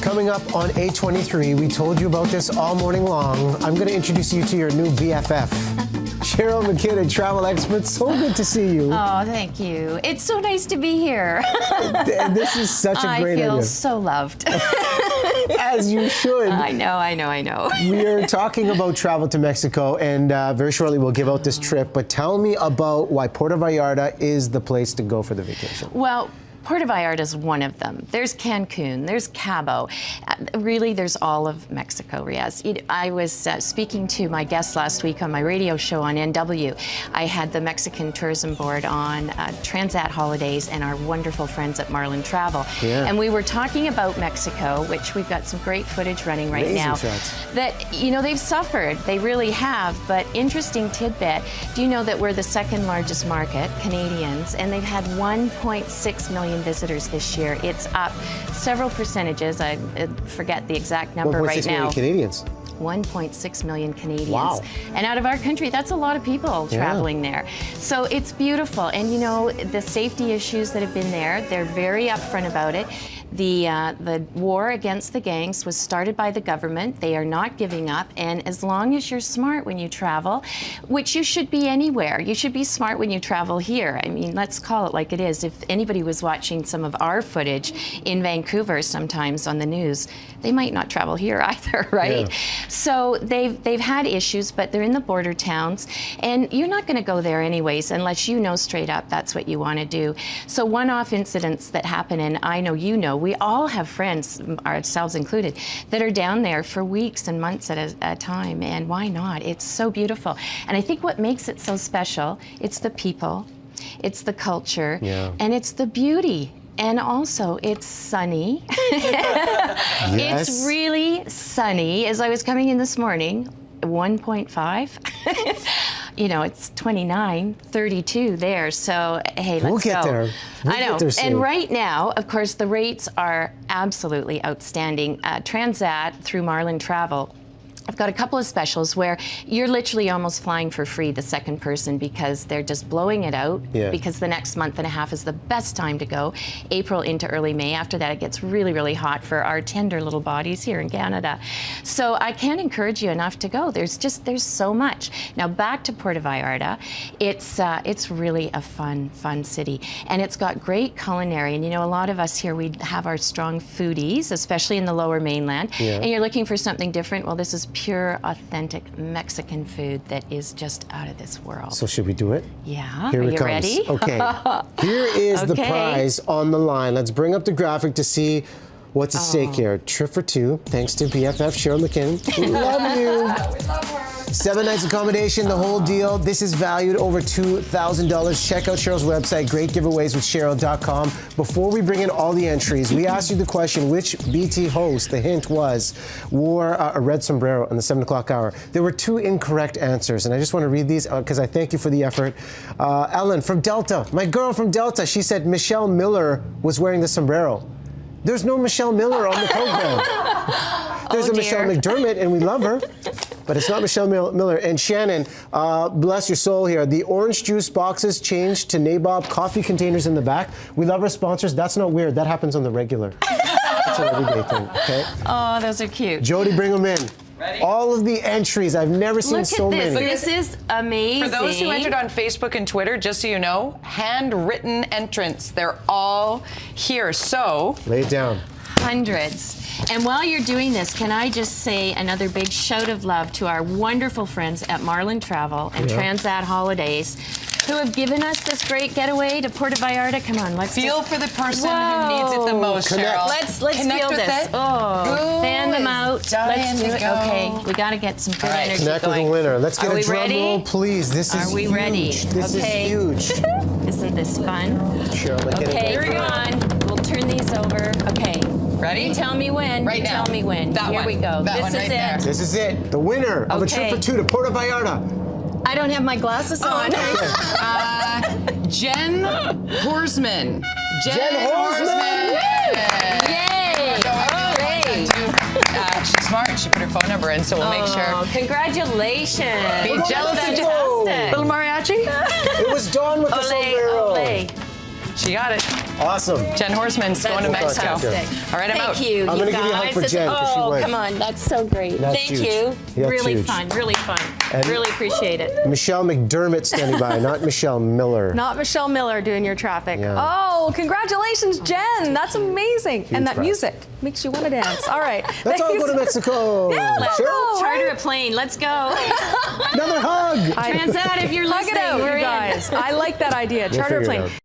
Coming up on 8:23, we told you about this all morning long. I'm going to introduce you to your new BFF. Cheryl and MacKinnon, travel experts. So good to see you. Oh, thank you. It's so nice to be here. This is such a great idea. I feel so loved. As you should. I know. We are talking about travel to Mexico, and very shortly we'll give out this trip. But tell me about why Puerto Vallarta is the place to go for the vacation. Well, Puerto Vallarta is one of them. There's Cancun, there's Cabo. Really, there's all of Mexico, Riaz. I was speaking to my guests last week on my radio show on NW. I had the Mexican Tourism Board on Transat holidays and our wonderful friends at Marlin Travel. Yeah. And we were talking about Mexico, which we've got some great footage running right now. Shots. That, you know, they've suffered. They really have. But interesting tidbit, do you know that we're the second largest market, Canadians, and they've had 1.6 million visitors this year. It's up several percentages. I forget the exact number right now. 1.6 million Canadians. 1.6 million Canadians. Wow. And out of our country, that's a lot of people traveling there. So it's beautiful. And you know, the safety issues that have been there, they're very upfront about it. The war against the gangs was started by the government. They are not giving up. And as long as you're smart when you travel, which you should be anywhere, you should be smart when you travel here. I mean, let's call it like it is. If anybody was watching some of our footage in Vancouver sometimes on the news, they might not travel here either, right? Yeah. So they've had issues, but they're in the border towns, and you're not going to go there anyways unless you know straight up that's what you want to do. So one-off incidents that happen, and I know you know, we all have friends, ourselves included, that are down there for weeks and months at a time, and why not? It's so beautiful. And I think what makes it so special, it's the people, it's the culture, and it's the beauty. And also, it's sunny. Yes. It's really sunny. As I was coming in this morning, 1.5. You know, it's 29, 32 there. So, hey, let's go. We'll get there. We'll I know. get there soon. And right now, of course, the rates are absolutely outstanding. Transat through Marlin Travel, I've got a couple of specials where you're literally almost flying for free the second person because they're just blowing it out because the next month and a half is the best time to go, April into early May. After that, it gets really, really hot for our tender little bodies here in Canada. So I can't encourage you enough to go. There's so much. Now back to Puerto Vallarta. It's really a fun city. And it's got great culinary. And you know, a lot of us here, we have our strong foodies, especially in the lower mainland. And you're looking for something different. Well, this is pure, authentic Mexican food that is just out of this world. So should we do it? Yeah. Here Are it you comes. ready? Okay. Here is the prize on the line. Let's bring up the graphic to see what's at stake here. Trip for two, thanks to BFF Cheryl MacKinnon. We love you. We love her. 7 nights accommodation, the whole deal. This is valued over $2,000. Check out Cheryl's website, greatgiveawayswithcheryl.com. Before we bring in all the entries, we asked you the question, which BT host, the hint was, wore a red sombrero in the 7 o'clock hour. There were 2 incorrect answers, and I just want to read these because I thank you for the effort. Ellen from Delta, my girl from Delta, she said Michelle Miller was wearing the sombrero. There's no Michelle Miller on the program. There's a Michelle McDermott, and we love her, but it's not Michelle Miller. And Shannon, bless your soul here. The orange juice boxes changed to Nabob coffee containers in the back. We love our sponsors. That's not weird. That happens on the regular. It's an everyday thing, okay? Oh, those are cute. Jody, bring them in. Ready? All of the entries. I've never seen so many. This is amazing. For those who entered on Facebook and Twitter, just so you know, handwritten entrants. They're all here. So Lay it down. Hundreds. And while you're doing this, can I just say another big shout of love to our wonderful friends at Marlin Travel and Transat Holidays, who have given us this great getaway to Puerto Vallarta. Come on, let's feel for the person who needs it the most, Cheryl. Let's Connect feel with this. it. Oh, fan them out. Let's do it. Go. Okay, we got to get some good energy Connect going. with the winner. Let's get Are a we drum ready? roll, please. This is Are we huge. ready? This is huge. Isn't this fun? Cheryl, MacKinnon. Okay, Here we come go. on. We'll turn these over. Okay. Ready? You tell me when. Right you now. Tell me when. That Here one. we go. That this one is right it. there. This is it. The winner of a trip for two to Puerto Vallarta. I don't have my glasses on. Jen Horsman. Jen Horsman! Yay! Great. She's smart. She put her phone number in, so we'll make sure. Congratulations. Be jealous of Fantastic. Little mariachi? It was Dawn with the sombrero. Ole. She got it. Awesome. Jen Horseman's going to That's Mexico. fantastic. All right, I'm out. Thank you. I'm you gonna give you a hug guys. for Jen, 'cause she Oh, went. come on. That's so great. That's Thank huge. you. That's Really huge. fun. Really fun. And- really appreciate it. Michelle McDermott standing by, not Michelle Miller. Not Michelle Miller doing your traffic. Yeah. Oh, congratulations, Jen. That's amazing. And that round. music makes you want to dance. All right. Let's all go to Mexico. Yeah, let's Cheryl? go. Charter a plane. Let's go. Another hug. Transat, if you're Hug listening. it out, we're you in. guys. I like that idea. Charter a figure it plane. out.